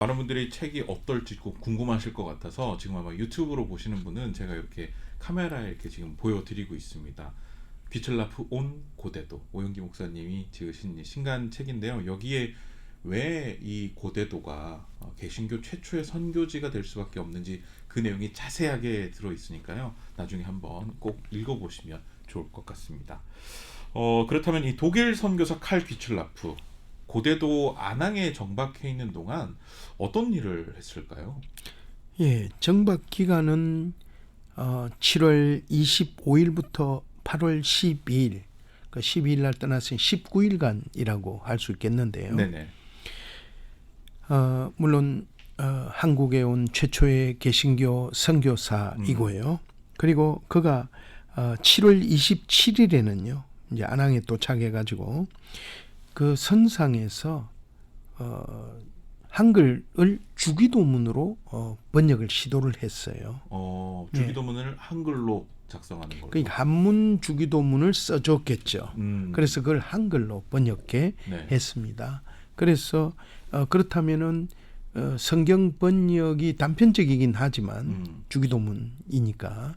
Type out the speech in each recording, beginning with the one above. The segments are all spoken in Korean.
많은 분들이 책이 어떨지 꼭 궁금하실 것 같아서 지금 아마 유튜브로 보시는 분은 제가 이렇게 카메라에 이렇게 지금 보여드리고 있습니다. 귀철라프 온 고대도, 오영기 목사님이 지으신 이 신간 책인데요. 여기에 왜 이 고대도가 개신교 최초의 선교지가 될 수밖에 없는지 그 내용이 자세하게 들어 있으니까요. 나중에 한번 꼭 읽어보시면 좋을 것 같습니다. 그렇다면 이 독일 선교사 칼 귀철라프, 고대도 아낭에 정박해 있는 동안 어떤 일을 했을까요? 예, 정박 기간은 7월 25일부터 8월 12일, 그 12일 날 떠나서 19일간이라고 할 수 있겠는데요. 네네. 물론 한국에 온 최초의 개신교 선교사이고요. 그리고 그가 7월 27일에는요, 이제 아낭에 도착해가지고 그 선상에서 한글을 주기도문으로 번역을 시도를 했어요. 주기도문을 한글로 작성하는 걸로. 그러니까 한문 주기도문을 써줬겠죠. 그래서 그걸 한글로 번역해 네. 했습니다. 그래서 그렇다면은 성경 번역이 단편적이긴 하지만 주기도문이니까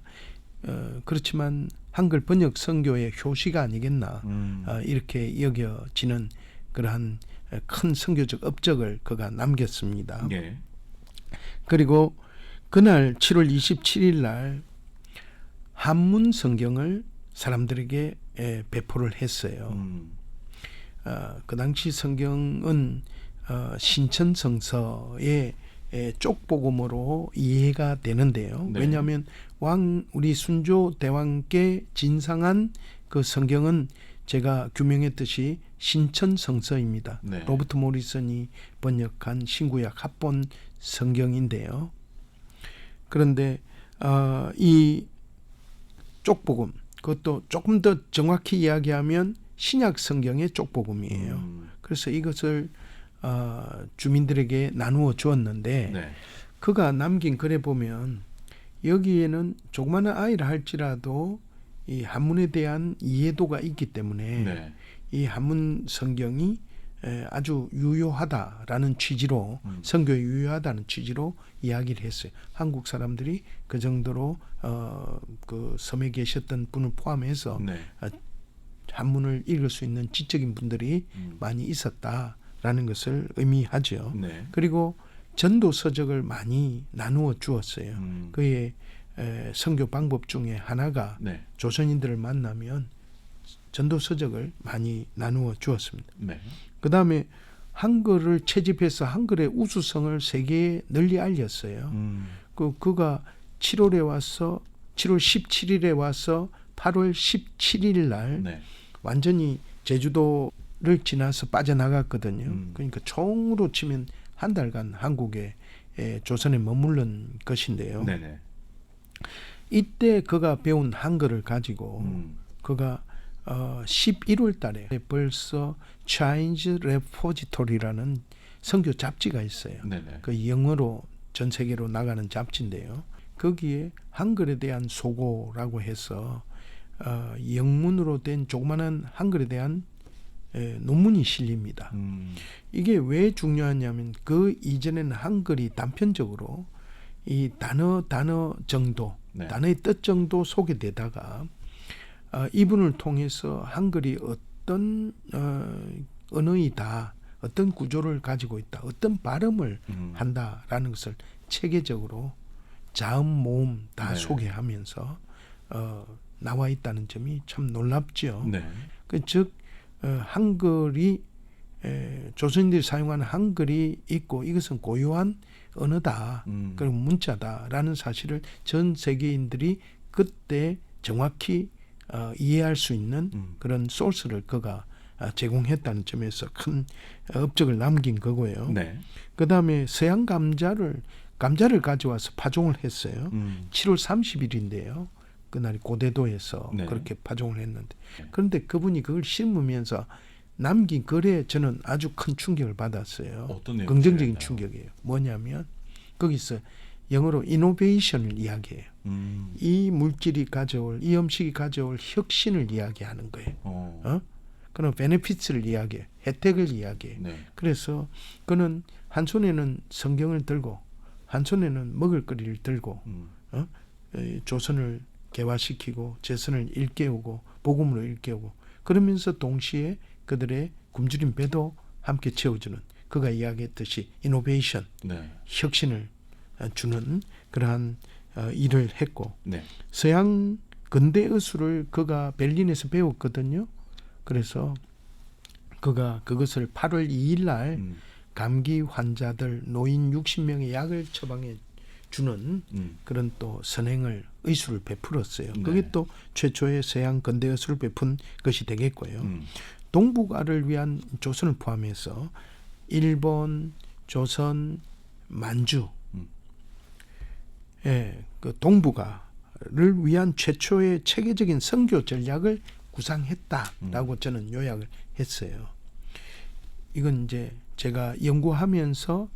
그렇지만 한글 번역 선교의 효시가 아니겠나 이렇게 여겨지는 그러한 큰 선교적 업적을 그가 남겼습니다. 예. 그리고 그날 7월 27일 날 한문 성경을 사람들에게 배포를 했어요. 그 당시 성경은 신천성서의 쪽복음으로 이해가 되는데요. 네. 왜냐하면 우리 순조 대왕께 진상한 그 성경은 제가 규명했듯이 신천성서입니다. 네. 로버트 모리슨이 번역한 신구약 합본 성경인데요. 그런데 이 쪽복음, 그것도 조금 더 정확히 이야기하면 신약 성경의 쪽복음이에요. 그래서 이것을 주민들에게 나누어 주었는데 네. 그가 남긴 글에 보면 여기에는 조그마한 아이라 할지라도 이 한문에 대한 이해도가 있기 때문에 네. 이 한문 성경이 아주 유효하다라는 취지로 선교에 유효하다는 취지로 이야기를 했어요. 한국 사람들이 그 정도로 그 섬에 계셨던 분을 포함해서 네. 한문을 읽을 수 있는 지적인 분들이 많이 있었다라는 것을 의미하죠. 네. 그리고 전도 서적을 많이 나누어 주었어요. 그의 선교 방법 중에 하나가 네. 조선인들을 만나면 전도 서적을 많이 나누어 주었습니다. 네. 그 다음에 한글을 채집해서 한글의 우수성을 세계에 널리 알렸어요. 그가 7월 17일에 와서 8월 17일 날 네. 완전히 제주도를 지나서 빠져나갔거든요. 그러니까 총으로 치면 한 달간 한국에 조선에 머무른 것인데요. 네네. 이때 그가 배운 한글을 가지고 그가 11월 달에 벌써 Chinese Repository라는 선교 잡지가 있어요. 네네. 그 영어로 전 세계로 나가는 잡지인데요. 거기에 한글에 대한 소고라고 해서 영문으로 된 조그마한 한글에 대한 논문이 실립니다. 이게 왜 중요하냐면 그 이전에는 한글이 단편적으로 이 단어 정도, 네. 단어의 뜻 정도 소개되다가 이분을 통해서 한글이 어떤 언어이다, 어떤 구조를 가지고 있다, 어떤 발음을 한다라는 것을 체계적으로 자음, 모음 다 네. 소개하면서 나와 있다는 점이 참 놀랍죠. 네. 즉 한글이 조선인들이 사용하는 한글이 있고 이것은 고유한 언어다, 그리고 문자다라는 사실을 전 세계인들이 그때 정확히 이해할 수 있는 그런 소스를 그가 제공했다는 점에서 큰 업적을 남긴 거고요. 네. 그 다음에 서양 감자를 가져와서 파종을 했어요. 7월 30일인데요. 그날이 고대도에서 네. 그렇게 파종을 했는데 그런데 그분이 그걸 심으면서 남긴 글에 저는 아주 큰 충격을 받았어요. 어떤 내용이 긍정적인 실렸나요? 충격이에요. 뭐냐면 거기서 영어로 이노베이션을 이야기해요. 이 물질이 가져올, 이 음식이 가져올 혁신을 이야기하는 거예요. 그런 베네피츠를 이야기해요. 혜택을 이야기해요. 네. 그래서 그는 한 손에는 성경을 들고 한 손에는 먹을거리를 들고 조선을 개화시키고 재선을 일깨우고 복음으로 일깨우고 그러면서 동시에 그들의 굶주린 배도 함께 채워주는 그가 이야기했듯이 이노베이션 네. 혁신을 주는 그러한 일을 했고 네. 서양 근대 의술을 그가 베를린에서 배웠거든요. 그래서 그가 그것을 8월 2일 날 감기 환자들 노인 60명의 약을 처방해 주는 그런 또 선행을 의술을 베풀었어요. 네. 그게 또 최초의 서양 근대 의술을 베푼 것이 되겠고요. 동북아를 위한 조선을 포함해서 일본, 조선, 만주, 그 동북아를 위한 최초의 체계적인 선교 전략을 구상했다라고 저는 요약을 했어요. 이건 이제 제가 연구하면서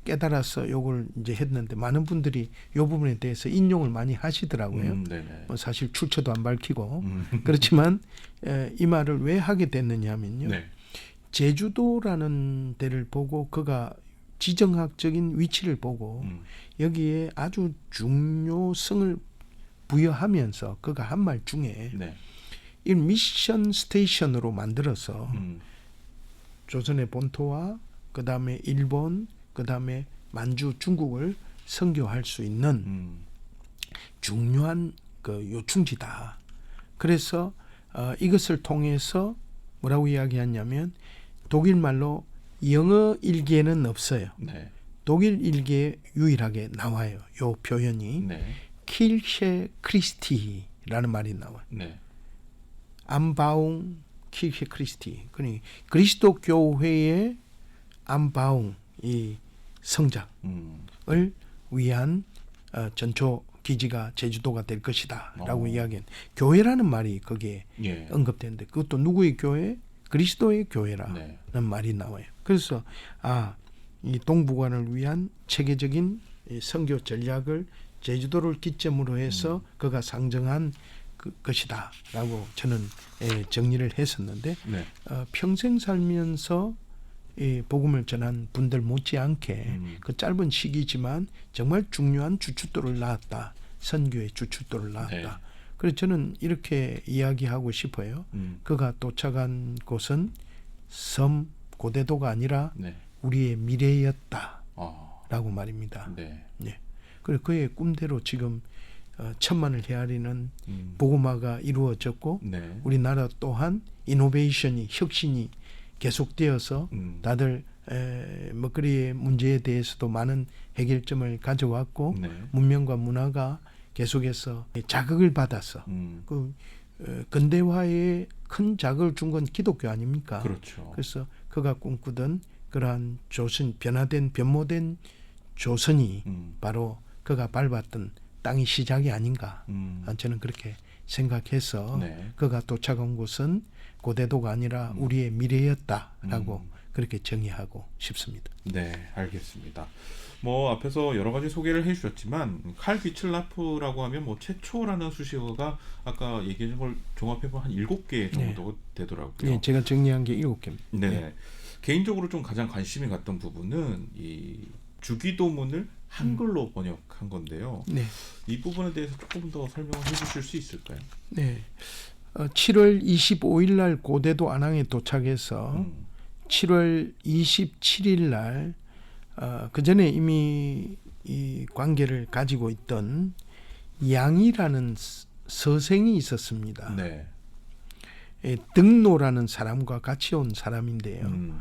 깨달아서 요걸 이제 했는데 많은 분들이 요 부분에 대해서 인용을 많이 하시더라고요. 뭐 사실 출처도 안 밝히고 그렇지만 이 말을 왜 하게 됐느냐면요. 네. 제주도라는 데를 보고 그가 지정학적인 위치를 보고 여기에 아주 중요성을 부여하면서 그가 한 말 중에 네. 이 미션 스테이션으로 만들어서 조선의 본토와 그 다음에 일본, 그 다음에 만주, 중국을 선교할 수 있는 중요한 그 요충지다. 그래서 이것을 통해서 뭐라고 이야기하냐면 독일 말로 영어 일기에는 없어요. 네. 독일 일기에 유일하게 나와요. 요 표현이 네. 킬셰 크리스티라는 말이 나와요. 네. 암바웅 킬셰 크리스티. 그러니 그리스도 교회의 암바웅 이 성장을 위한 전초 기지가 제주도가 될 것이다라고 이야기한 교회라는 말이 거기에 언급되는데 그것도 누구의 교회? 그리스도의 교회라는 말이 나와요. 그래서 이 동북아를 위한 체계적인 선교 전략을 제주도를 기점으로 해서 그가 상정한 것이다라고 저는 정리를 했었는데 평생 살면서 이 복음을 전한 분들 못지않게 그 짧은 시기지만 정말 중요한 주춧돌을 낳았다. 선교의 주춧돌을 낳았다. 그래서 저는 이렇게 이야기하고 싶어요. 그가 도착한 곳은 섬 고대도가 아니라 우리의 미래였다. 라고 말입니다. 네. 그리고 그의 꿈대로 지금 천만을 헤아리는 복음화가 이루어졌고 우리나라 또한 이노베이션이 혁신이 계속되어서 다들 먹거리의 문제에 대해서도 많은 해결점을 가져왔고 문명과 문화가 계속해서 자극을 받아서 그 근대화에 큰 자극을 준 건 기독교 아닙니까? 그렇죠. 그래서 그가 꿈꾸던 그러한 조선 변모된 조선이 바로 그가 밟았던 땅의 시작이 아닌가 저는 그렇게 생각해서 그가 도착한 곳은 고대도가 아니라 우리의 미래였다라고 그렇게 정의하고 싶습니다. 네, 알겠습니다. 뭐 앞에서 여러 가지 소개를 해주셨지만 칼 비틀라프라고 하면 뭐 최초라는 수식어가 아까 얘기해 준 걸 종합해보면 한 7개 정도 되더라고요. 네, 제가 정리한 게 7개입니다. 네. 개인적으로 좀 가장 관심이 갔던 부분은 이 주기도문을 한글로 번역한 건데요. 이 부분에 대해서 조금 더 설명을 해주실 수 있을까요? 네. 7월 25일 날 고대도 안항에 도착해서 7월 27일 날 그 전에 이미 이 관계를 가지고 있던 양이라는 서생이 있었습니다. 등노라는 사람과 같이 온 사람인데요.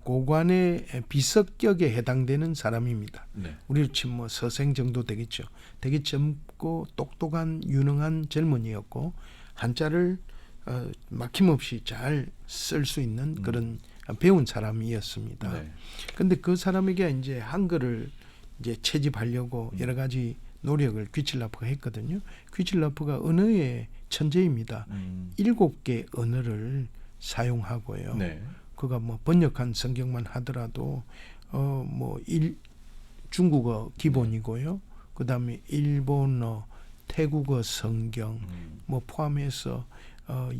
고관의 비석격에 해당되는 사람입니다. 우리로 치면 뭐 서생 정도 되겠죠. 되게 젊고 똑똑한 유능한 젊은이였고 한자를 막힘없이 잘 쓸 수 있는 그런 배운 사람이었습니다. 그런데 그 사람에게 이제 한글을 이제 채집하려고 여러 가지 노력을 귀칠라프가 했거든요. 귀칠라프가 언어의 천재입니다. 7개 언어를 사용하고요. 그가 뭐 번역한 성경만 하더라도 중국어 기본이고요. 그다음에 일본어, 태국어 성경 뭐 포함해서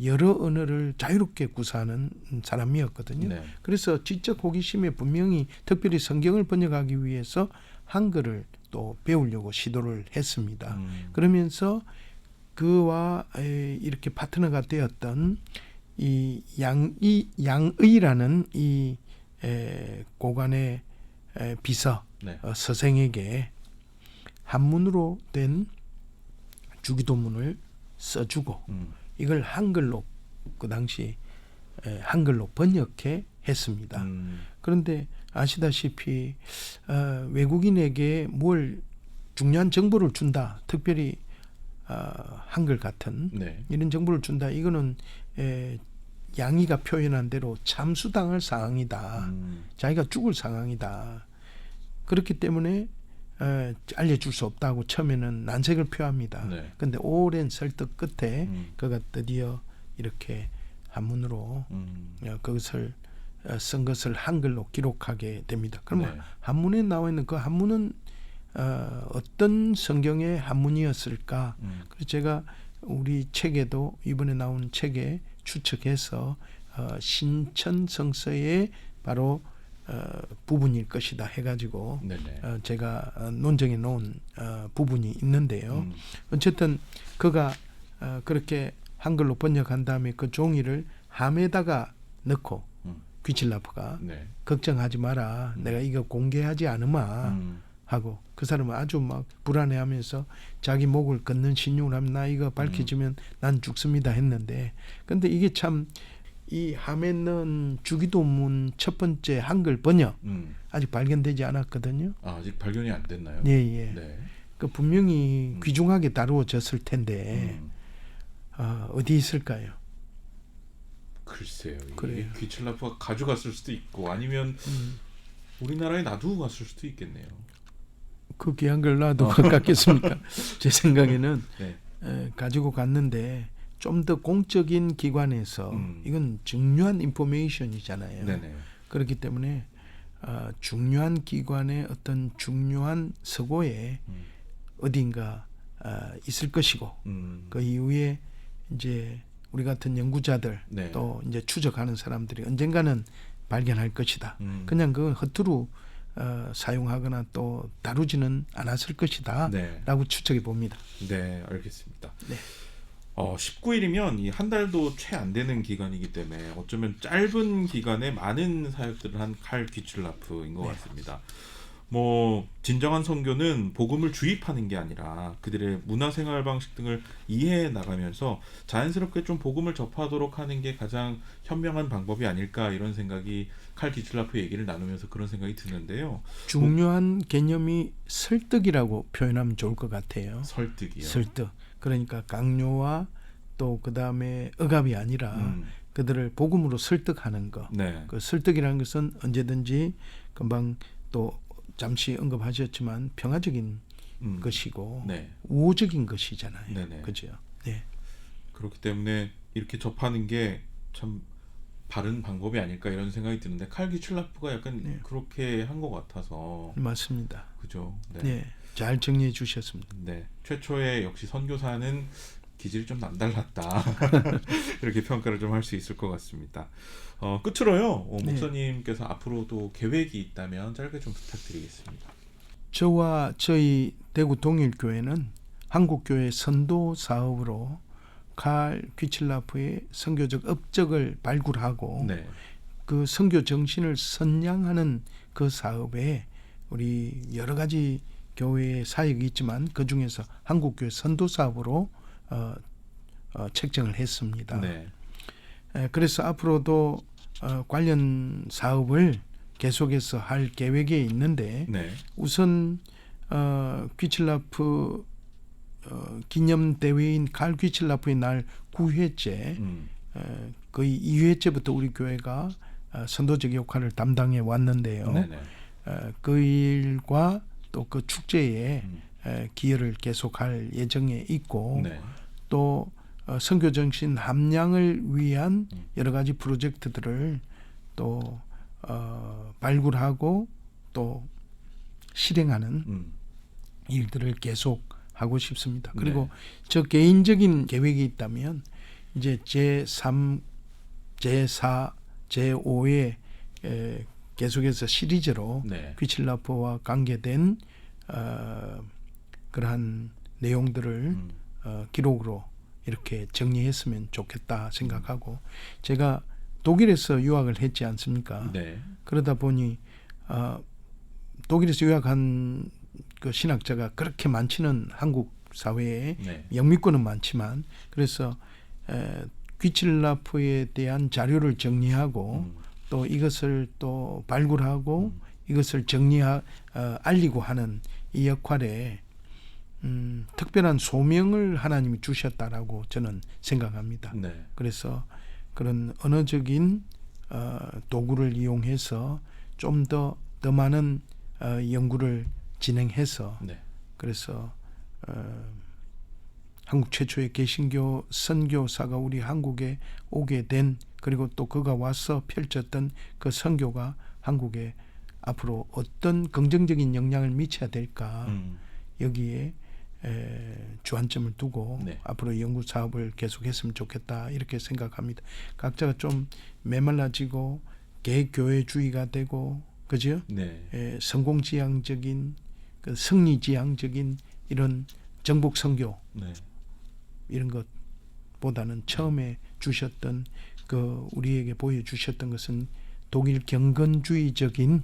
여러 언어를 자유롭게 구사하는 사람이었거든요. 네. 그래서 지적 호기심에 분명히 특별히 성경을 번역하기 위해서 한글을 또 배우려고 시도를 했습니다. 그러면서 그와 이렇게 파트너가 되었던 이 양의라는 이 고관의 비서 네. 서생에게 한문으로 된 주기도문을 써주고 이걸 한글로 그 당시 한글로 번역해 했습니다. 그런데 아시다시피 외국인에게 뭘 중요한 정보를 준다, 특별히 한글 같은 네. 이런 정보를 준다. 이거는 양이가 표현한 대로 참수당할 상황이다. 자기가 죽을 상황이다. 그렇기 때문에 알려줄 수 없다고 처음에는 난색을 표합니다. 네. 그런데 오랜 설득 끝에 그가 드디어 이렇게 한문으로 그것을 쓴 것을 한글로 기록하게 됩니다. 그러면 네. 한문에 나와 있는 그 한문은 어떤 성경의 한문이었을까? 그래서 제가 우리 책에도 이번에 나온 책에 추측해서 신천성서의 바로 부분일 것이다 해가지고 제가 논정해 놓은 부분이 있는데요. 어쨌든 그가 그렇게 한글로 번역한 다음에 그 종이를 함에다가 넣고 귀칠라프가 걱정하지 마라. 내가 이거 공개하지 않으마 하고 그 사람은 아주 막 불안해하면서 자기 목을 걷는 신용을 하면 나 이거 밝혀지면 난 죽습니다 했는데 근데 이게 참 이 함에 넣은 주기도문 첫 번째 한글 번역 아직 발견되지 않았거든요. 아직 발견이 안 됐나요? 예. 네. 그 분명히 귀중하게 다루어졌을 텐데 어디 있을까요? 글쎄요. 그래요. 이게 귀칠라프가 가져갔을 수도 있고 아니면 우리나라에 놔두고 갔을 수도 있겠네요. 그 귀한 걸 놔도 가깝겠습니까? 제 생각에는 네. 가지고 갔는데 좀 더 공적인 기관에서 이건 중요한 인포메이션이잖아요. 네네. 그렇기 때문에 중요한 기관의 어떤 중요한 서고에 어딘가 있을 것이고 그 이후에 이제 우리 같은 연구자들 네. 또 이제 추적하는 사람들이 언젠가는 발견할 것이다. 그냥 그걸 허투루 사용하거나 또 다루지는 않았을 것이다. 네. 라고 추측해 봅니다. 네, 알겠습니다. 네. 19일이면 이 한 달도 채 안 되는 기간이기 때문에 어쩌면 짧은 기간에 많은 사역들을 한 칼 귀칠라프인 것 같습니다. 뭐 진정한 선교는 복음을 주입하는 게 아니라 그들의 문화생활 방식 등을 이해해 나가면서 자연스럽게 좀 복음을 접하도록 하는 게 가장 현명한 방법이 아닐까 이런 생각이 칼 귀칠라프 얘기를 나누면서 그런 생각이 드는데요. 중요한 개념이 설득이라고 표현하면 좋을 것 같아요. 설득이요. 설득. 그러니까 강요와 또 그다음에 억압이 아니라 그들을 복음으로 설득하는 거. 네. 그 설득이라는 것은 언제든지 금방 또 잠시 언급하셨지만 평화적인 것이고 네. 우호적인 것이잖아요. 네네. 그죠? 네. 그렇기 때문에 이렇게 접하는 게 참 바른 방법이 아닐까 이런 생각이 드는데 칼 귀칠라프가 약간 그렇게 한 것 같아서 맞습니다. 그죠? 네. 네. 잘 정리해 주셨습니다. 네. 최초에 역시 선교사는 기질이 좀 남달랐다. 이렇게 평가를 좀 할 수 있을 것 같습니다. 끝으로요. 목사님께서 앞으로도 계획이 있다면 짧게 좀 부탁드리겠습니다. 저와 저희 대구 동일교회는 한국교회 선도 사업으로 칼 귀칠라프의 선교적 업적을 발굴하고 네. 그 선교 정신을 선양하는 그 사업에 우리 여러 가지 교회의 사역이 있지만 그 중에서 한국교회 선도 사업으로 책정을 했습니다. 네. 그래서 앞으로도 관련 사업을 계속해서 할 계획에 있는데 네. 우선 귀칠라프 기념 대회인 칼 귀칠라프의 날 9회째 거의 2회째부터 우리 교회가 선도적 역할을 담당해 왔는데요. 네네. 그 일과 또 그 축제에 기여를 계속할 예정에 있고 네. 또 선교 정신 함양을 위한 여러 가지 프로젝트들을 또 발굴하고 또 실행하는 일들을 계속 하고 싶습니다. 그리고 저 개인적인 계획이 있다면 이제 제3, 제4, 제5의 계속해서 시리즈로 네. 귀칠라프와 관계된 그러한 내용들을 기록으로 이렇게 정리했으면 좋겠다 생각하고 제가 독일에서 유학을 했지 않습니까? 네. 그러다 보니 독일에서 유학한 그 신학자가 그렇게 많지는 한국 사회에 네. 영미권은 많지만 그래서 귀칠라프에 대한 자료를 정리하고 또 이것을 또 발굴하고 이것을 알리고 하는 이 역할에 특별한 소명을 하나님이 주셨다라고 저는 생각합니다. 네. 그래서 그런 언어적인 도구를 이용해서 좀 더 많은 연구를 진행해서 네. 그래서 한국 최초의 개신교 선교사가 우리 한국에 오게 된 그리고 또 그가 와서 펼쳤던 그 선교가 한국에 앞으로 어떤 긍정적인 영향을 미쳐야 될까 여기에 주안점을 두고 네. 앞으로 연구 사업을 계속했으면 좋겠다 이렇게 생각합니다. 각자가 좀 메말라지고 개교회주의가 되고 그죠? 네. 성공지향적인 그 승리지향적인 이런 정복 선교 네. 이런 것보다는 처음에 주셨던 그 우리에게 보여주셨던 것은 독일 경건주의적인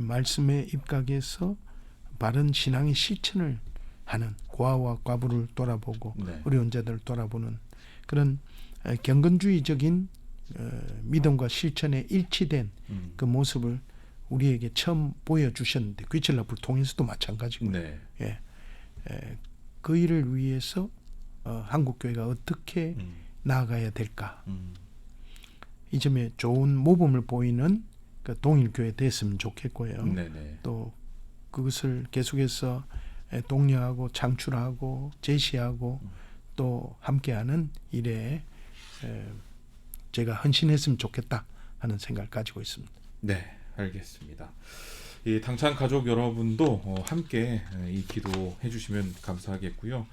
말씀에 입각해서 바른 신앙의 실천을 하는 고아와 과부를 돌아보고 네. 어려운 자들을 돌아보는 그런 경건주의적인 믿음과 실천에 일치된 그 모습을 우리에게 처음 보여주셨는데 귀칠라프를 통해서도 마찬가지고 네. 그 일을 위해서 한국교회가 어떻게 나아가야 될까 이 점에 좋은 모범을 보이는 그 동일교회 됐으면 좋겠고요. 네네. 또 그것을 계속해서 독려하고 창출하고 제시하고 또 함께하는 일에 제가 헌신했으면 좋겠다 하는 생각을 가지고 있습니다. 네, 알겠습니다. 이 당찬 가족 여러분도 함께 이 기도해 주시면 감사하겠고요.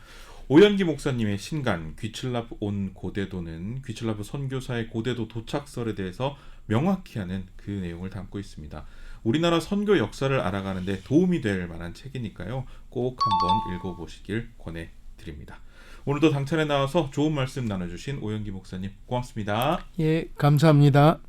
오연기 목사님의 신간 귀칠라프 온 고대도는 귀칠라프 선교사의 고대도 도착설에 대해서 명확히 하는 그 내용을 담고 있습니다. 우리나라 선교 역사를 알아가는 데 도움이 될 만한 책이니까요. 꼭 한번 읽어보시길 권해드립니다. 오늘도 당찬에 나와서 좋은 말씀 나눠주신 오연기 목사님 고맙습니다. 예, 감사합니다.